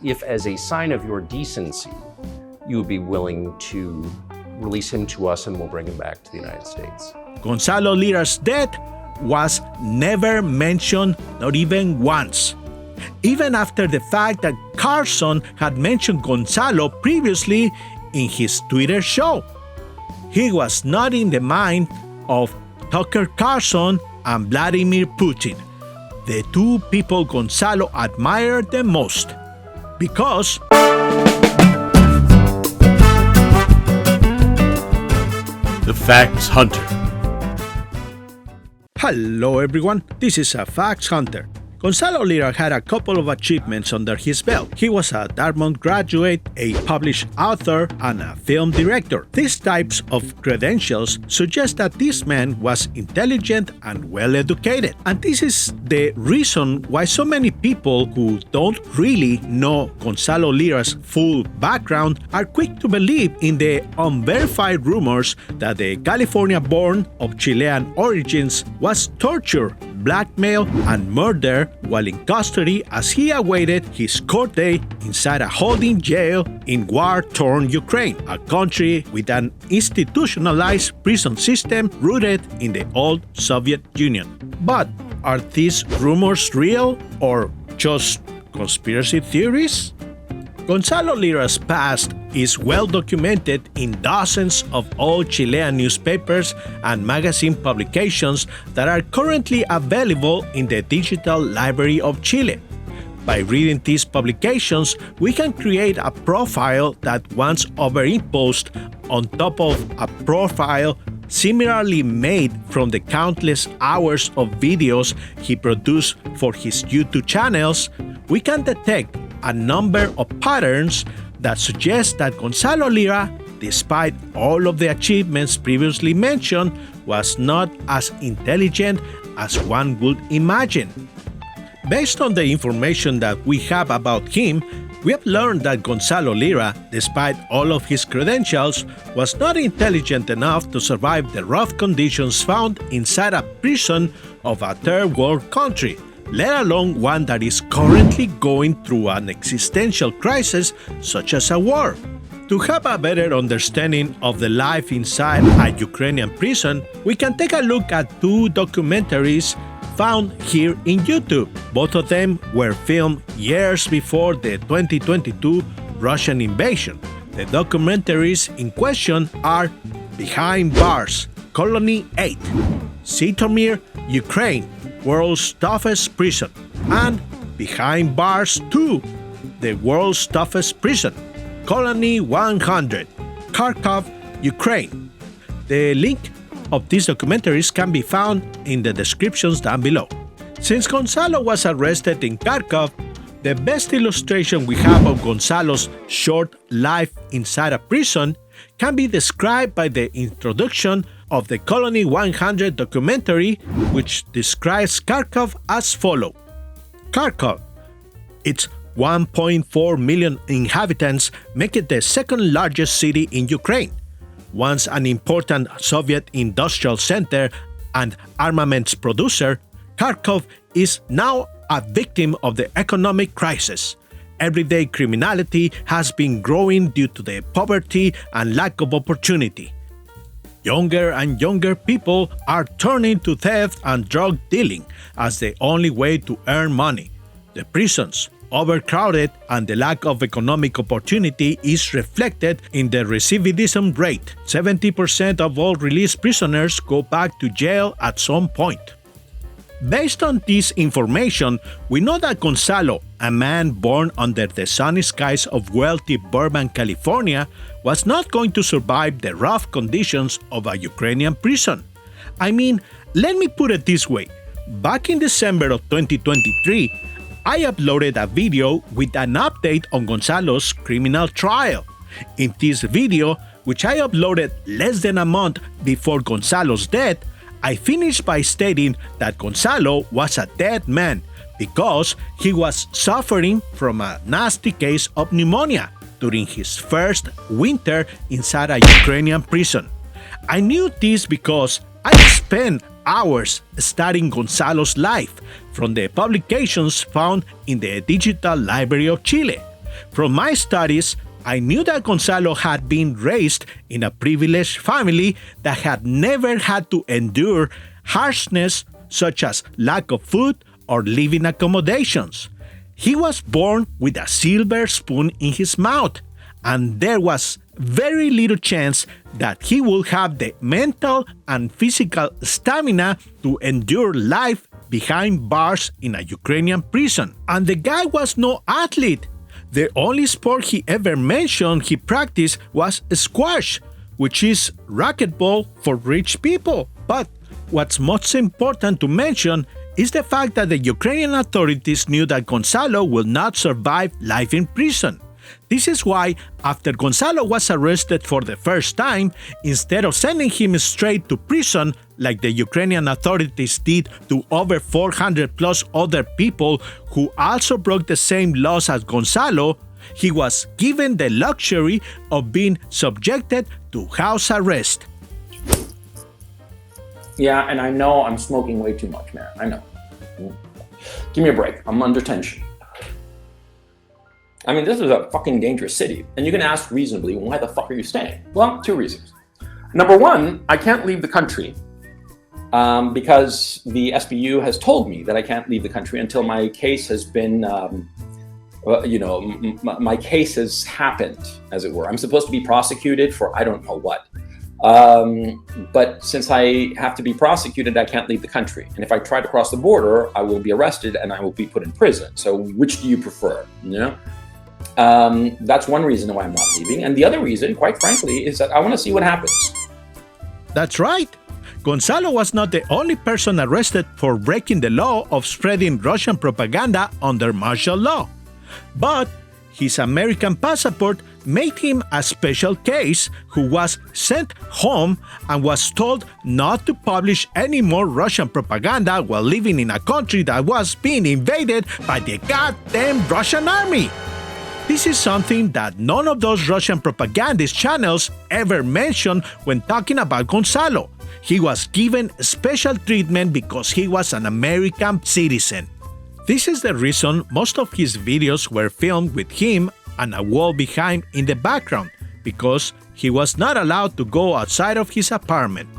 if, as a sign of your decency, you would be willing to release him to us and we'll bring him back to the United States. Gonzalo Lira's death was never mentioned, not even once. Even after the fact that Carson had mentioned Gonzalo previously in his Twitter show. He was not in the mind of Tucker Carlson and Vladimir Putin, the two people Gonzalo admired the most, because The Facts Hunter. Hello everyone, this is a Facts Hunter. Gonzalo Lira had a couple of achievements under his belt. He was a Dartmouth graduate, a published author, and a film director. These types of credentials suggest that this man was intelligent and well-educated. And this is the reason why so many people who don't really know Gonzalo Lira's full background are quick to believe in the unverified rumors that the California-born of Chilean origins was tortured, blackmail, and murder while in custody as he awaited his court date inside a holding jail in war-torn Ukraine, a country with an institutionalized prison system rooted in the old Soviet Union. But are these rumors real or just conspiracy theories? Gonzalo Lira's past is well documented in dozens of old Chilean newspapers and magazine publications that are currently available in the Digital Library of Chile. By reading these publications, we can create a profile that once overimposed on top of a profile similarly made from the countless hours of videos he produced for his YouTube channels. We can detect a number of patterns that suggest that Gonzalo Lira, despite all of the achievements previously mentioned, was not as intelligent as one would imagine. Based on the information that we have about him, we have learned that Gonzalo Lira, despite all of his credentials, was not intelligent enough to survive the rough conditions found inside a prison of a third world country, let alone one that is currently going through an existential crisis such as a war. To have a better understanding of the life inside a Ukrainian prison, we can take a look at two documentaries found here in YouTube. Both of them were filmed years before the 2022 Russian invasion. The documentaries in question are Behind Bars, Colony 8, Zhytomyr, Ukraine, World's Toughest Prison, and Behind Bars 2, the World's Toughest Prison, Colony 100, Kharkiv, Ukraine. The link of these documentaries can be found in the descriptions down below. Since Gonzalo was arrested in Kharkiv, the best illustration we have of Gonzalo's short life inside a prison can be described by the introduction of the Colony 100 documentary, which describes Kharkiv as follows. Kharkiv, its 1.4 million inhabitants make it the second largest city in Ukraine. Once an important Soviet industrial center and armaments producer, Kharkiv is now a victim of the economic crisis. Everyday criminality has been growing due to the poverty and lack of opportunity. Younger and younger people are turning to theft and drug dealing as the only way to earn money. The prisons, overcrowded, and the lack of economic opportunity is reflected in the recidivism rate. 70% of all released prisoners go back to jail at some point. Based on this information, we know that Gonzalo, a man born under the sunny skies of wealthy Burbank, California, was not going to survive the rough conditions of a Ukrainian prison. I mean, let me put it this way. Back in December of 2023, I uploaded a video with an update on Gonzalo's criminal trial. In this video, which I uploaded less than a month before Gonzalo's death, I finished by stating that Gonzalo was a dead man because he was suffering from a nasty case of pneumonia during his first winter inside a Ukrainian prison. I knew this because I spent hours studying Gonzalo's life from the publications found in the Digital Library of Chile. From my studies, I knew that Gonzalo had been raised in a privileged family that had never had to endure harshness such as lack of food or living accommodations. He was born with a silver spoon in his mouth, and there was very little chance that he would have the mental and physical stamina to endure life behind bars in a Ukrainian prison. And the guy was no athlete. The only sport he ever mentioned he practiced was squash, which is racquetball for rich people. But what's most important to mention is the fact that the Ukrainian authorities knew that Gonzalo will not survive life in prison. This is why, after Gonzalo was arrested for the first time, instead of sending him straight to prison like the Ukrainian authorities did to over 400 plus other people who also broke the same laws as Gonzalo, he was given the luxury of being subjected to house arrest. Yeah, and I know I'm smoking way too much, man. I know. Give me a break. I'm under tension. I mean, this is a fucking dangerous city. And you can ask reasonably, why the fuck are you staying? Well, two reasons. Number one, I can't leave the country because the SBU has told me that I can't leave the country until my case has been, my case has happened, as it were. I'm supposed to be prosecuted for I don't know what. But since I have to be prosecuted, I can't leave the country. And if I try to cross the border, I will be arrested and I will be put in prison. So which do you prefer? You know? That's one reason why I'm not leaving. And the other reason, quite frankly, is that I want to see what happens. That's right. Gonzalo was not the only person arrested for breaking the law of spreading Russian propaganda under martial law. But his American passport made him a special case who was sent home and was told not to publish any more Russian propaganda while living in a country that was being invaded by the goddamn Russian army. This is something that none of those Russian propagandist channels ever mentioned when talking about Gonzalo. He was given special treatment because he was an American citizen. This is the reason most of his videos were filmed with him and a wall behind in the background, because he was not allowed to go outside of his apartment.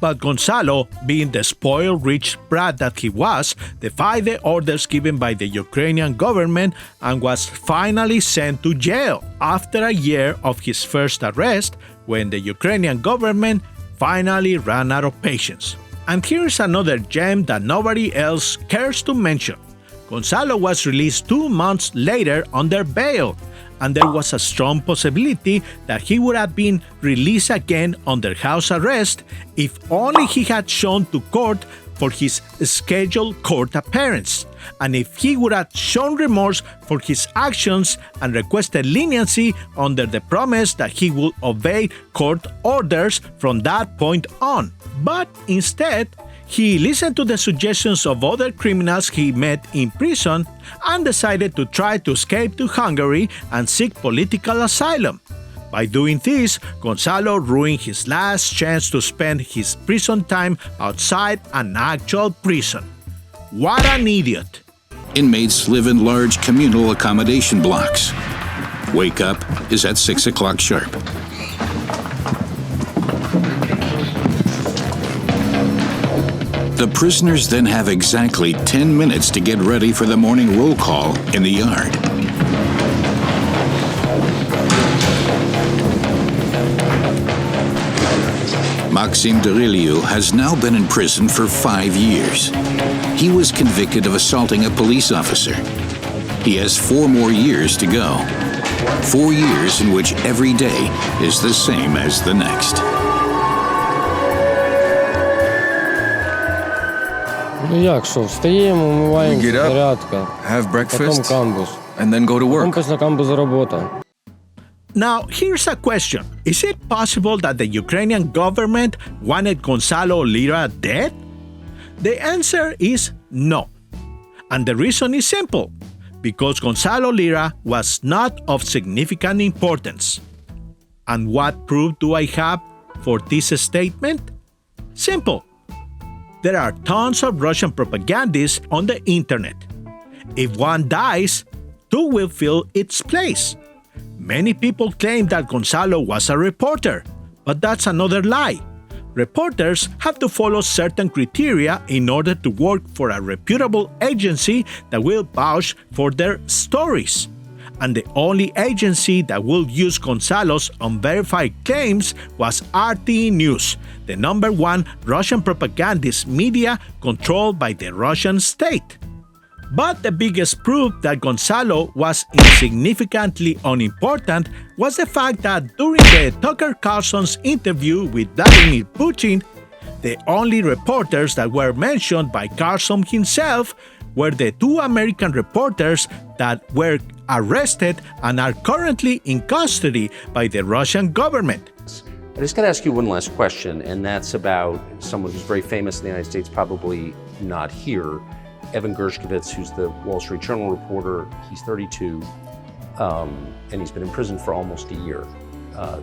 But Gonzalo, being the spoiled rich brat that he was, defied the orders given by the Ukrainian government and was finally sent to jail after a year of his first arrest, when the Ukrainian government finally ran out of patience. And here's another gem that nobody else cares to mention. Gonzalo was released 2 months later under bail, and there was a strong possibility that he would have been released again under house arrest if only he had shown to court for his scheduled court appearance, and if he would have shown remorse for his actions and requested leniency under the promise that he would obey court orders from that point on. But instead, he listened to the suggestions of other criminals he met in prison and decided to try to escape to Hungary and seek political asylum. By doing this, Gonzalo ruined his last chance to spend his prison time outside an actual prison. What an idiot! Inmates live in large communal accommodation blocks. Wake up is at 6 o'clock sharp. The prisoners then have exactly 10 minutes to get ready for the morning roll call in the yard. Maxim Deriliu has now been in prison for 5 years. He was convicted of assaulting a police officer. He has 4 more years to go. 4 years in which every day is the same as the next. Ну як, що, встаємо, умиваємося, We get up, зарядка, have потім breakfast, камбуз, and then go to потім work. після камбузу робота. Now, here's a question. Is it possible that the Ukrainian government wanted Gonzalo Lira dead? The answer is no. And the reason is simple. Because Gonzalo Lira was not of significant importance. And what proof do I have for this statement? Simple. There are tons of Russian propagandists on the internet. If one dies, who will fill its place? Many people claim that Gonzalo was a reporter, but that's another lie. Reporters have to follow certain criteria in order to work for a reputable agency that will vouch for their stories. And the only agency that will use Gonzalo's unverified claims was RT News, the #1 Russian propagandist media controlled by the Russian state. But the biggest proof that Gonzalo was insignificantly unimportant was the fact that during the Tucker Carlson's interview with Vladimir Putin, the only reporters that were mentioned by Carlson himself were the 2 American reporters that were arrested and are currently in custody by the Russian government. I just got to ask you one last question, and that's about someone who's very famous in the United States, probably not here, Evan Gershkovich, who's the Wall Street Journal reporter. He's 32, and he's been in prison for almost a year.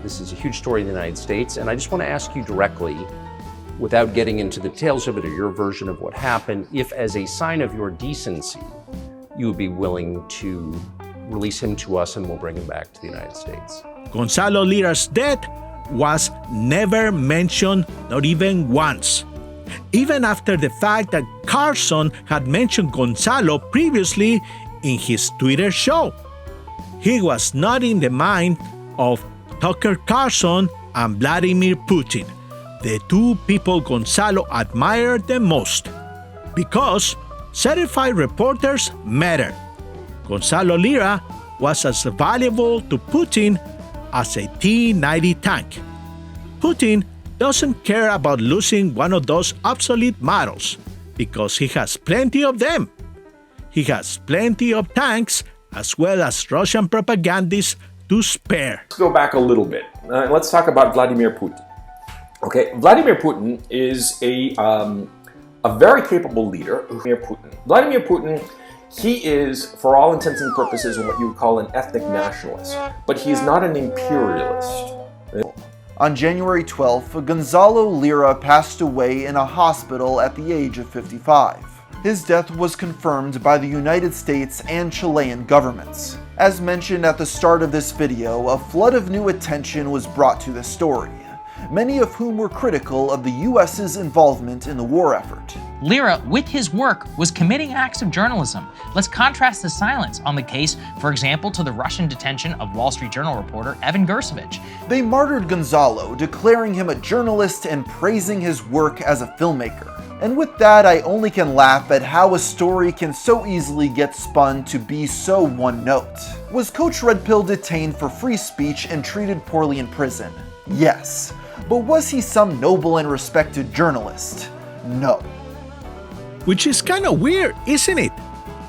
This is a huge story in the United States, and I just want to ask you directly, without getting into the details of it or your version of what happened, if as a sign of your decency, you would be willing to release him to us and we'll bring him back to the United States. Gonzalo Lira's death was never mentioned, not even once. Even after the fact that Carlson had mentioned Gonzalo previously in his Twitter show. He was not in the mind of Tucker Carlson and Vladimir Putin, the 2 people Gonzalo admired the most, because certified reporters matter. Gonzalo Lira was as valuable to Putin as a T-90 tank. Putin doesn't care about losing one of those obsolete models because he has plenty of them. He has plenty of tanks as well as Russian propagandists to spare. Let's go back a little bit. Let's talk about Vladimir Putin. Okay, Vladimir Putin is a very capable leader. Vladimir Putin, he is, for all intents and purposes, what you would call an ethnic nationalist, but he is not an imperialist. On January 12th, Gonzalo Lira passed away in a hospital at the age of 55. His death was confirmed by the United States and Chilean governments. As mentioned at the start of this video, a flood of new attention was brought to the story, many of whom were critical of the US's involvement in the war effort. Lira, with his work, was committing acts of journalism. Let's contrast the silence on the case, for example, to the Russian detention of Wall Street Journal reporter Evan Gershkovich. They martyred Gonzalo, declaring him a journalist and praising his work as a filmmaker. And with that, I only can laugh at how a story can so easily get spun to be so one note. Was Coach Red Pill detained for free speech and treated poorly in prison? Yes. But was he some noble and respected journalist? No. Which is kind of weird, isn't it?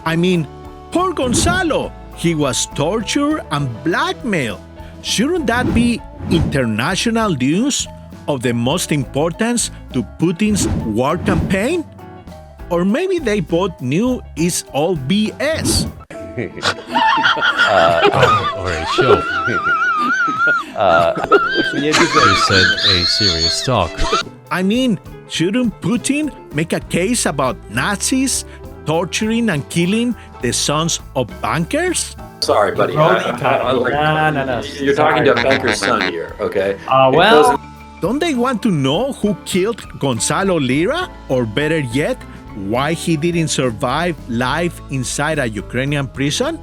I mean, poor Gonzalo, he was tortured and blackmailed. Shouldn't that be international news of the most importance to Putin's war campaign? Or maybe they both knew it's all BS. Or a show. You said a serious talk. I mean, shouldn't Putin make a case about Nazis torturing and killing the sons of bankers? Sorry, buddy. No. You're talking to a banker's son here, okay? Well, Don't they want to know who killed Gonzalo Lira? Or better yet, why he didn't survive life inside a Ukrainian prison?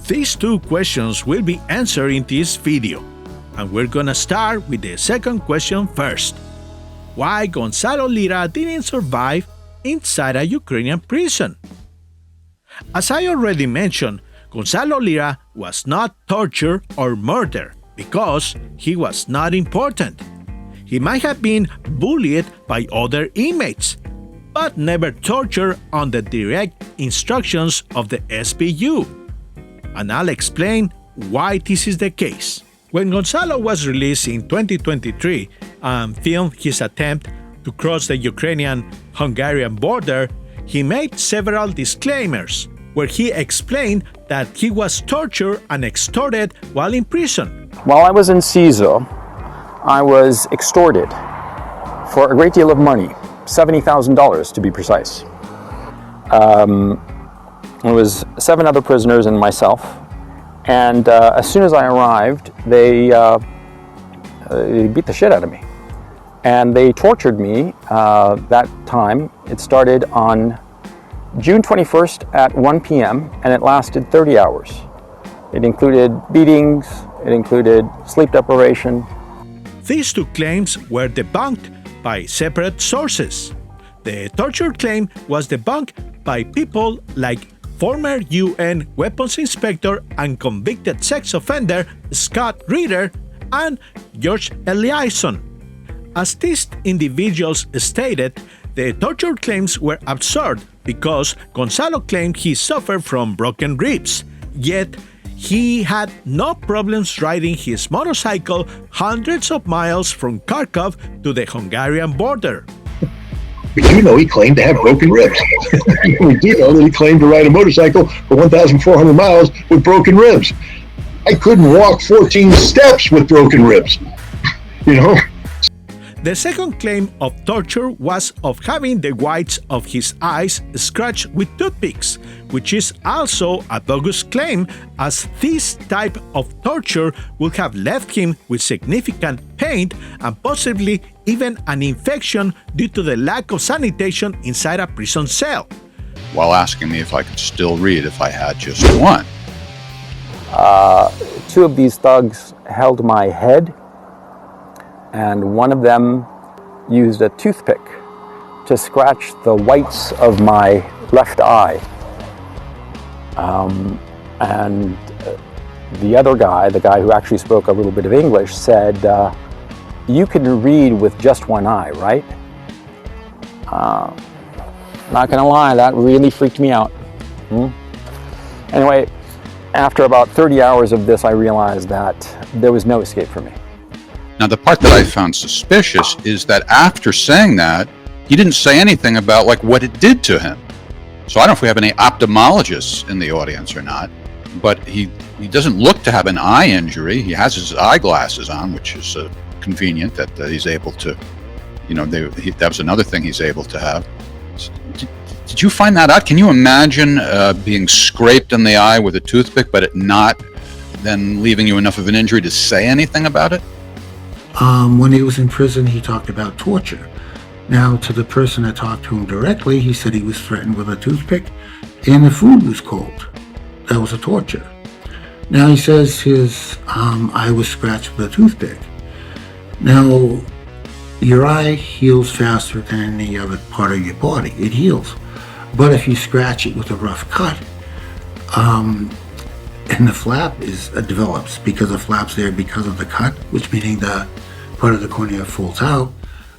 These 2 questions will be answered in this video. And we're gonna start with the second question first. Why Gonzalo Lira didn't survive inside a Ukrainian prison? As I already mentioned, Gonzalo Lira was not tortured or murdered because he was not important. He might have been bullied by other inmates, but never tortured under direct instructions of the SBU. And I'll explain why this is the case. When Gonzalo was released in 2023 and filmed his attempt to cross the Ukrainian-Hungarian border, he made several disclaimers where he explained that he was tortured and extorted while in prison. While I was in CISO, I was extorted for a great deal of money, $70,000 to be precise. It was 7 other prisoners and myself. And as soon as I arrived, they beat the shit out of me. And they tortured me that time. It started on June 21st at 1 p.m. and it lasted 30 hours. It included beatings, it included sleep deprivation. These two claims were debunked by separate sources. The torture claim was debunked by people like former UN weapons inspector and convicted sex offender Scott Ritter and George Eliasson. As these individuals stated, the torture claims were absurd because Gonzalo claimed he suffered from broken ribs, yet he had no problems riding his motorcycle hundreds of miles from Kharkiv to the Hungarian border. We do know he claimed to have broken ribs. We do know that he claimed to ride a motorcycle for 1,400 miles with broken ribs. I couldn't walk 14 steps with broken ribs, you know? The second claim of torture was of having the whites of his eyes scratched with toothpicks, which is also a bogus claim, as this type of torture would have left him with significant pain and possibly even an infection due to the lack of sanitation inside a prison cell. While asking me if I could still read if I had just one. 2 of these thugs held my head, and one of them used a toothpick to scratch the whites of my left eye. And the other guy, the guy who actually spoke a little bit of English, said, "You can read with just one eye, right?" Not gonna lie, that really freaked me out. Anyway, after about 30 hours of this, I realized that there was no escape for me. Now, the part that I found suspicious is that after saying that, he didn't say anything about like what it did to him. So I don't know if we have any ophthalmologists in the audience or not, but he doesn't look to have an eye injury. He has his eyeglasses on, which is convenient that he's able to, you know, that was another thing he's able to have. Did you find that out? Can you imagine being scraped in the eye with a toothpick, but it not then leaving you enough of an injury to say anything about it? When he was in prison, he talked about torture. Now, to the person that talked to him directly, he said he was threatened with a toothpick and the food was cold. That was a torture. Now he says his eye was scratched with a toothpick. Now, your eye heals faster than any other part of your body. It heals. But if you scratch it with a rough cut, and the flap develops because the flap's there because of the cut, which meaning the part of the cornea folds out,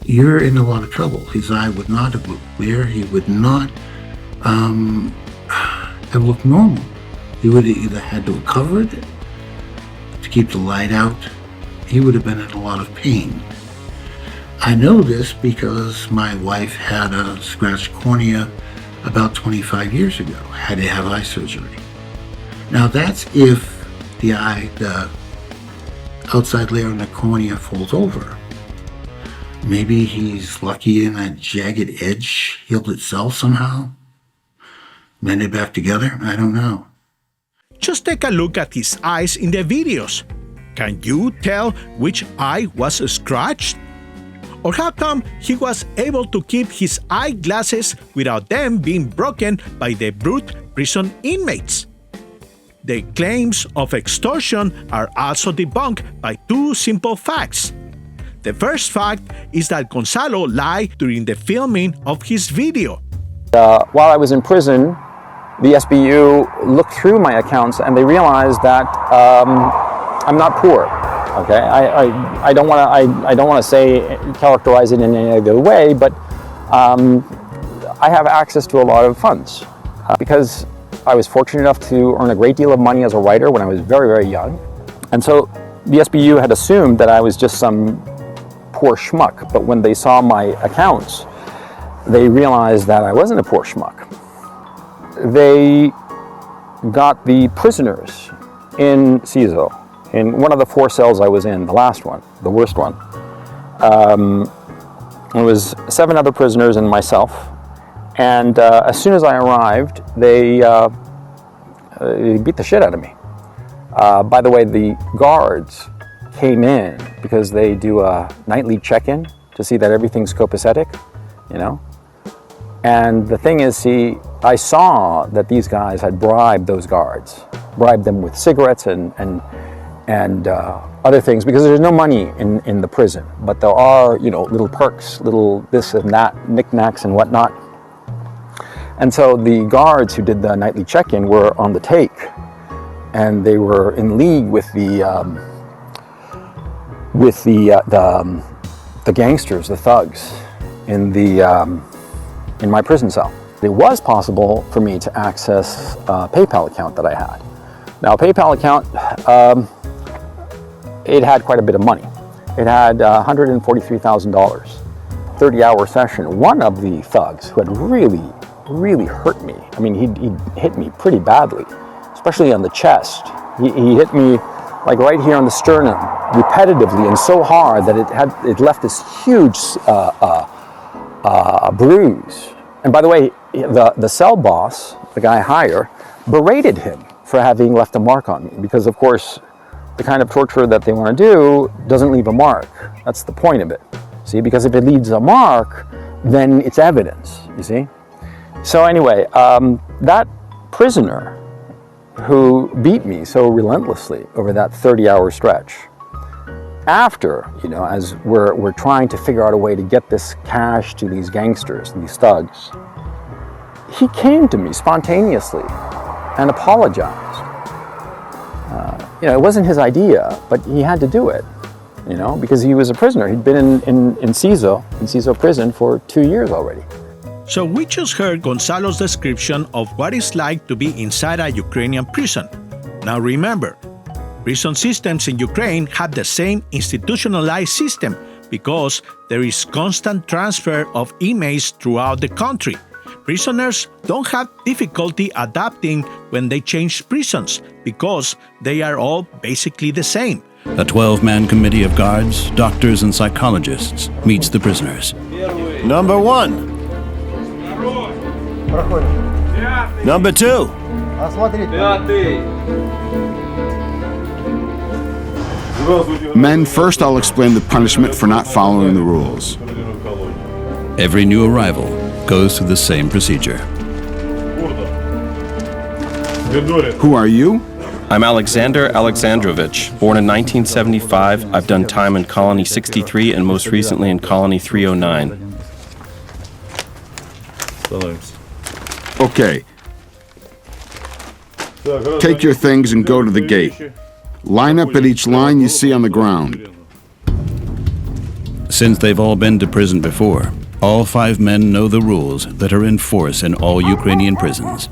you're in a lot of trouble. His eye would not have looked clear. He would not have looked normal. He would have either had to have covered it to keep the light out. He would have been in a lot of pain. I know this because my wife had a scratched cornea about 25 years ago, had to have eye surgery. Now that's if the outside layer on the cornea folds over. Maybe he's lucky and that jagged edge healed itself somehow. Mended back together? I don't know. Just take a look at his eyes in the videos. Can you tell which eye was scratched? Or how come he was able to keep his eyeglasses without them being broken by the brute prison inmates? The claims of extortion are also debunked by 2 simple facts. The first fact is that Gonzalo lied during the filming of his video. While I was in prison, the SBU looked through my accounts and they realized that I'm not poor. Okay, I don't want to characterize it in any other way, but I have access to a lot of funds because I was fortunate enough to earn a great deal of money as a writer when I was very, very young. And so the SBU had assumed that I was just some poor schmuck, but when they saw my accounts, they realized that I wasn't a poor schmuck. They got the prisoners in CISO, in one of the 4 cells I was in, the last one, the worst one. It was 7 other prisoners and myself. And as soon as I arrived, they He beat the shit out of me. By the way, the guards came in because they do a nightly check-in to see that everything's copacetic, you know? And the thing is, I saw that these guys had bribed those guards, bribed them with cigarettes and other things, because there's no money in the prison, but there are, you know, little perks, little this and that, knickknacks and whatnot. And so the guards who did the nightly check-in were on the take, and they were in league with the gangsters, the thugs, in my prison cell. It was possible for me to access a PayPal account that I had. Now, a PayPal account, it had quite a bit of money. It had $143,000, 30-hour session. One of the thugs who had really hurt me, I mean, he hit me pretty badly, especially on the chest. He hit me like right here on the sternum, repetitively and so hard that it left this huge bruise. And by the way, the cell boss, the guy higher, berated him for having left a mark on me, because of course the kind of torture that they want to do doesn't leave a mark. That's the point of it. See, because if it leaves a mark, then it's evidence, you see? So anyway, that prisoner who beat me so relentlessly over that 30-hour stretch, after, you know, as we're trying to figure out a way to get this cash to these gangsters, these thugs, he came to me spontaneously and apologized. You know, it wasn't his idea, but he had to do it, you know, because he was a prisoner. He'd been in CISO prison for 2 years already. So we just heard Gonzalo's description of what it's like to be inside a Ukrainian prison. Now remember, prison systems in Ukraine have the same institutionalized system because there is constant transfer of inmates throughout the country. Prisoners don't have difficulty adapting when they change prisons because they are all basically the same. A 12-man committee of guards, doctors, and psychologists meets the prisoners. Number 1. Number 2. Men, first I'll explain the punishment for not following the rules. Every new arrival goes through the same procedure. Who are you? I'm Alexander Alexandrovich. Born in 1975, I've done time in Colony 63 and most recently in Colony 309. Okay. Take your things and go to the gate. Line up at each line you see on the ground. Since they've all been to prison before, all 5 men know the rules that are in force in all Ukrainian prisons.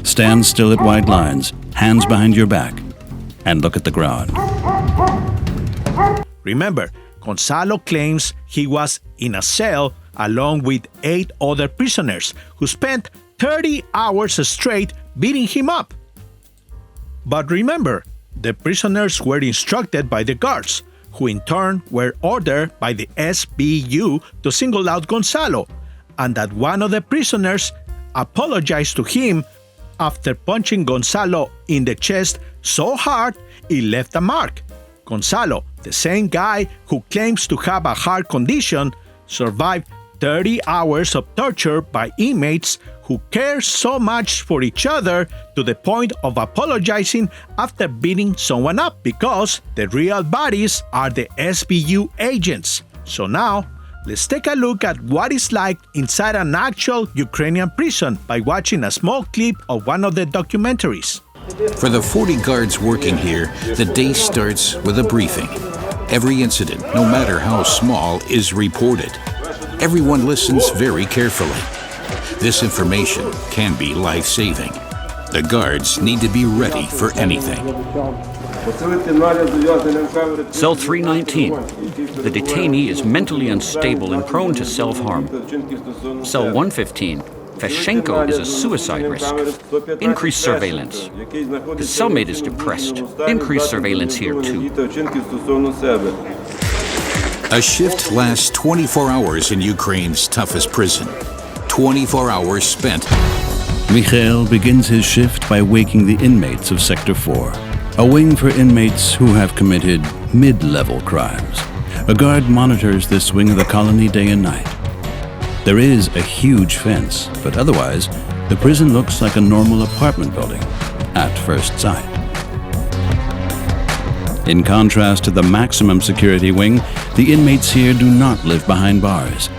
Stand still at white lines, hands behind your back, and look at the ground. Remember, Gonzalo claims he was in a cell along with 8 other prisoners who spent 30 hours straight beating him up. But remember, the prisoners were instructed by the guards, who in turn were ordered by the SBU to single out Gonzalo, and that one of the prisoners apologized to him after punching Gonzalo in the chest so hard it left a mark. Gonzalo, the same guy who claims to have a heart condition, survived 30 hours of torture by inmates who care so much for each other to the point of apologizing after beating someone up because the real bodies are the SBU agents. So now, let's take a look at what it's like inside an actual Ukrainian prison by watching a small clip of one of the documentaries. For the 40 guards working here, the day starts with a briefing. Every incident, no matter how small, is reported. Everyone listens very carefully. This information can be life-saving. The guards need to be ready for anything. Cell 319. The detainee is mentally unstable and prone to self-harm. Cell 115. Feshenko is a suicide risk. Increased surveillance. The cellmate is depressed. Increased surveillance here too. A shift lasts 24 hours in Ukraine's toughest prison. 24 hours spent Mikhail begins his shift by waking the inmates of Sector 4, a wing for inmates who have committed mid-level crimes. A guard monitors this wing of the colony day and night. There is a huge fence, but otherwise, the prison looks like a normal apartment building at first sight. In contrast to the maximum security wing, the inmates here do not live behind bars.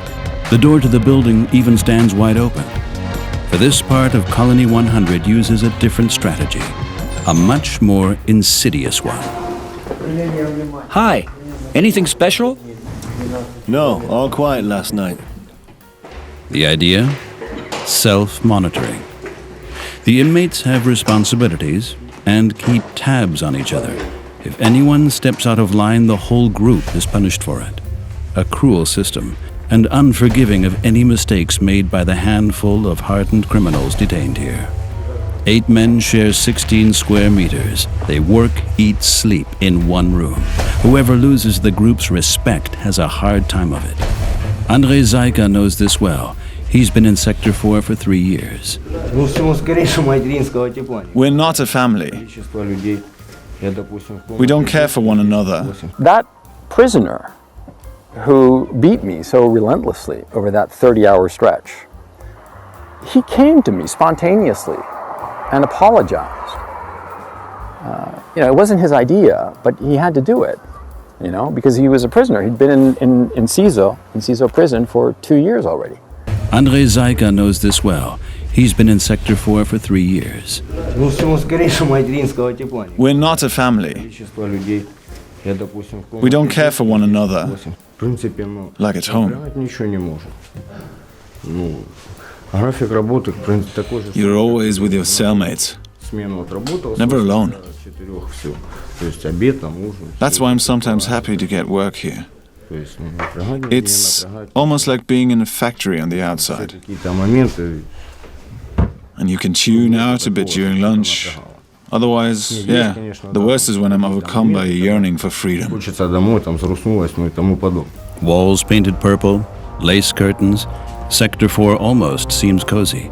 The door to the building even stands wide open. For this part of Colony 100 uses a different strategy, a much more insidious one. Hi, anything special? No, all quiet last night. The idea? Self-monitoring. The inmates have responsibilities and keep tabs on each other. If anyone steps out of line, the whole group is punished for it. A cruel system, and unforgiving of any mistakes made by the handful of hardened criminals detained here. 8 men share 16 square meters. They work, eat, sleep in one room. Whoever loses the group's respect has a hard time of it. Andrei Zaika knows this well. He's been in Sector 4 for 3 years. We're not a family. We don't care for one another. That prisoner who beat me so relentlessly over that 30-hour stretch, he came to me spontaneously and apologized. It wasn't his idea, but he had to do it, because he was a prisoner. He'd been in CISO prison for 2 years already. Andrei Zaika knows this well. He's been in Sector 4 for 3 years. We're not a family. We don't care for one another, like at home. You're always with your cellmates, never alone. That's why I'm sometimes happy to get work here. It's almost like being in a factory on the outside. And you can tune out a bit during lunch. Otherwise, the worst is when I'm overcome by a yearning for freedom. Walls painted purple, lace curtains, Sector 4 almost seems cozy.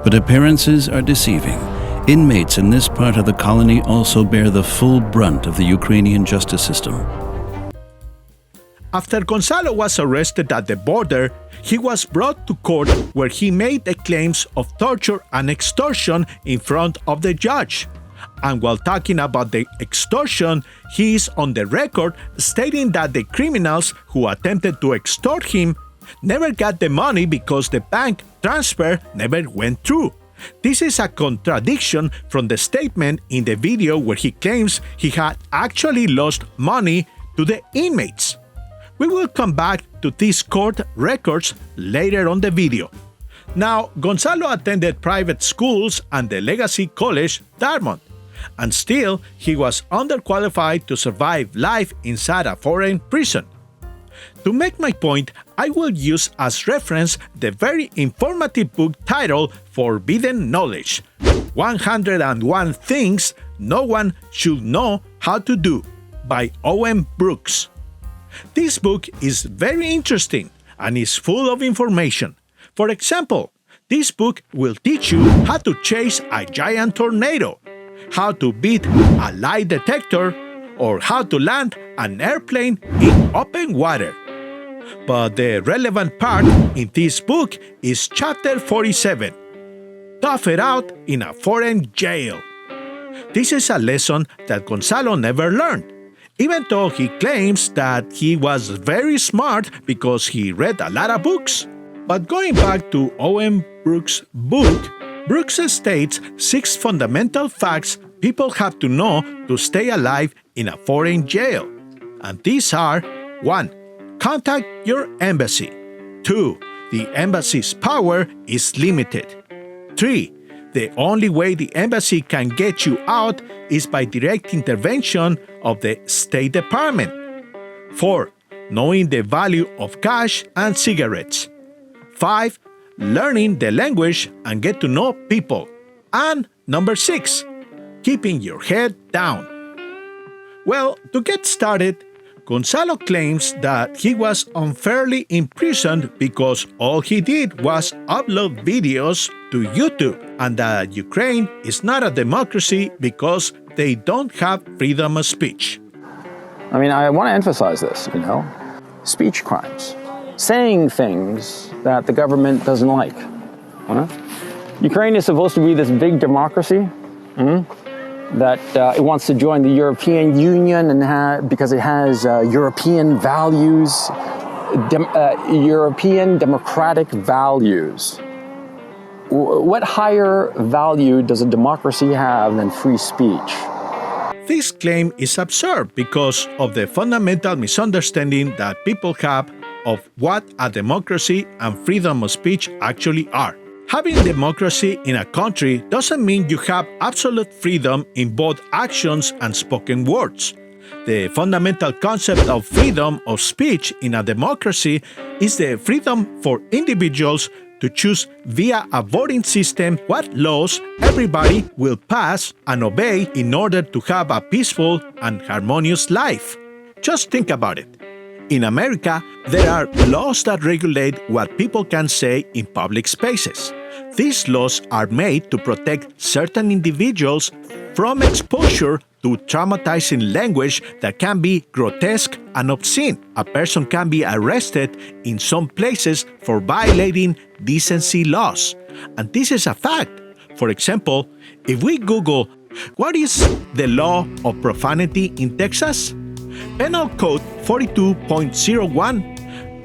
But appearances are deceiving. Inmates in this part of the colony also bear the full brunt of the Ukrainian justice system. After Gonzalo was arrested at the border, he was brought to court where he made the claims of torture and extortion in front of the judge. And while talking about the extortion, he is on the record stating that the criminals who attempted to extort him never got the money because the bank transfer never went through. This is a contradiction from the statement in the video where he claims he had actually lost money to the inmates. We will come back to these court records later on the video. Now, Gonzalo attended private schools and the Legacy College, Dartmouth, and still he was underqualified to survive life inside a foreign prison. To make my point, I will use as reference the very informative book titled Forbidden Knowledge: 101 Things No One Should Know How to Do by O.M. Brooks. This book is very interesting and is full of information. For example, this book will teach you how to chase a giant tornado, how to beat a lie detector, or how to land an airplane in open water. But the relevant part in this book is Chapter 47, Tough It Out in a Foreign Jail. This is a lesson that Gonzalo never learned, even though he claims that he was very smart because he read a lot of books. But going back to O.M. Brooks' book, Brooks states 6 fundamental facts people have to know to stay alive in a foreign jail. And these are: 1. Contact your embassy. 2. The embassy's power is limited. 3. The only way the embassy can get you out is by direct intervention of the State Department. 4. Knowing the value of cash and cigarettes. 5. Learning the language and get to know people. And number 6. Keeping your head down. Well, to get started, Gonzalo claims that he was unfairly imprisoned because all he did was upload videos to YouTube, and that Ukraine is not a democracy because they don't have freedom of speech. I mean, I want to emphasize this, speech crimes, saying things that the government doesn't like. Ukraine is supposed to be this big democracy that it wants to join the European Union and because it has European values, European democratic values. What higher value does a democracy have than free speech? This claim is absurd because of the fundamental misunderstanding that people have of what a democracy and freedom of speech actually are. Having democracy in a country doesn't mean you have absolute freedom in both actions and spoken words. The fundamental concept of freedom of speech in a democracy is the freedom for individuals to choose via a voting system what laws everybody will pass and obey in order to have a peaceful and harmonious life. Just think about it. In America, there are laws that regulate what people can say in public spaces. These laws are made to protect certain individuals from exposure to traumatizing language that can be grotesque and obscene. A person can be arrested in some places for violating decency laws. And this is a fact. For example, if we Google, what is the law of profanity in Texas? Penal Code 42.01,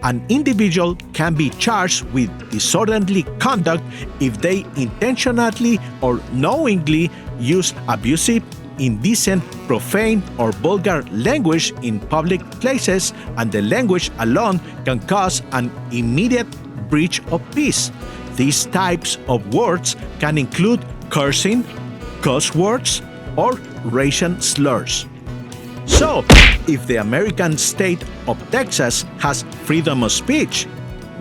an individual can be charged with disorderly conduct if they intentionally or knowingly use abusive, indecent, profane, or vulgar language in public places, and the language alone can cause an immediate breach of peace. These types of words can include cursing, cuss words, or racial slurs. So, if the American state of Texas has freedom of speech,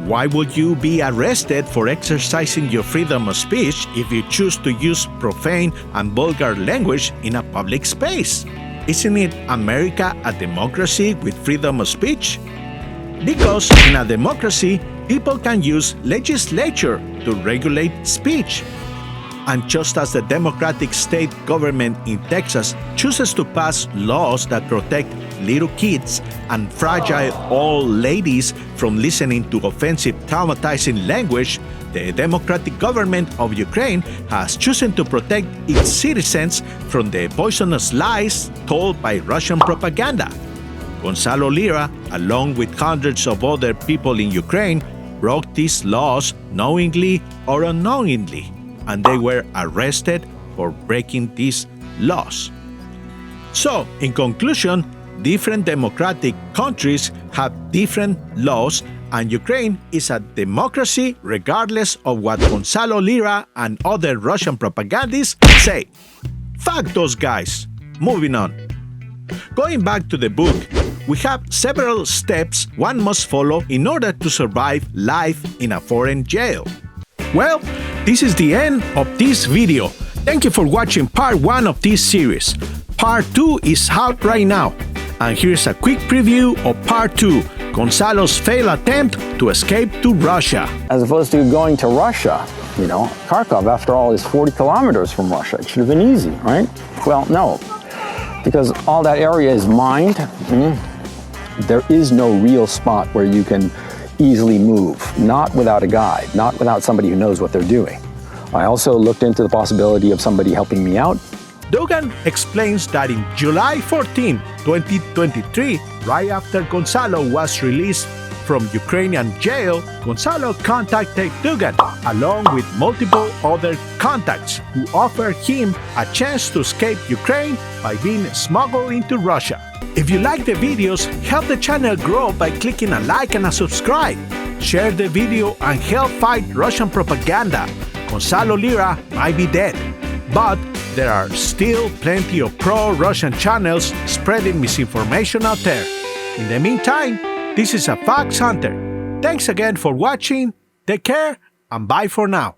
why would you be arrested for exercising your freedom of speech if you choose to use profane and vulgar language in a public space? Isn't it America a democracy with freedom of speech? Because in a democracy, people can use legislature to regulate speech. And just as the Democratic state government in Texas chooses to pass laws that protect little kids and fragile old ladies from listening to offensive, traumatizing language, the democratic government of Ukraine has chosen to protect its citizens from the poisonous lies told by Russian propaganda. Gonzalo Lira, along with hundreds of other people in Ukraine, broke these laws knowingly or unknowingly, and they were arrested for breaking these laws. So, in conclusion, different democratic countries have different laws, and Ukraine is a democracy regardless of what Gonzalo Lira and other Russian propagandists say. Fuck those guys! Moving on. Going back to the book, we have several steps one must follow in order to survive life in a foreign jail. Well, this is the end of this video. Thank you for watching part 1 of this series. Part 2 is out right now. And here's a quick preview of part 2, Gonzalo's failed attempt to escape to Russia. As opposed to going to Russia, Kharkiv, after all, is 40 kilometers from Russia. It should have been easy, right? Well, no, because all that area is mined. There is no real spot where you can easily move, not without a guide, not without somebody who knows what they're doing. I also looked into the possibility of somebody helping me out. Dogan explains that in July 14, 2023, right after Gonzalo was released from Ukrainian jail, Gonzalo contacted Dugan, along with multiple other contacts, who offered him a chance to escape Ukraine by being smuggled into Russia. If you like the videos, help the channel grow by clicking a like and a subscribe. Share the video and help fight Russian propaganda. Gonzalo Lira might be dead, but there are still plenty of pro-Russian channels spreading misinformation out there. In the meantime, this is a Fox Hunter. Thanks again for watching, take care, and bye for now.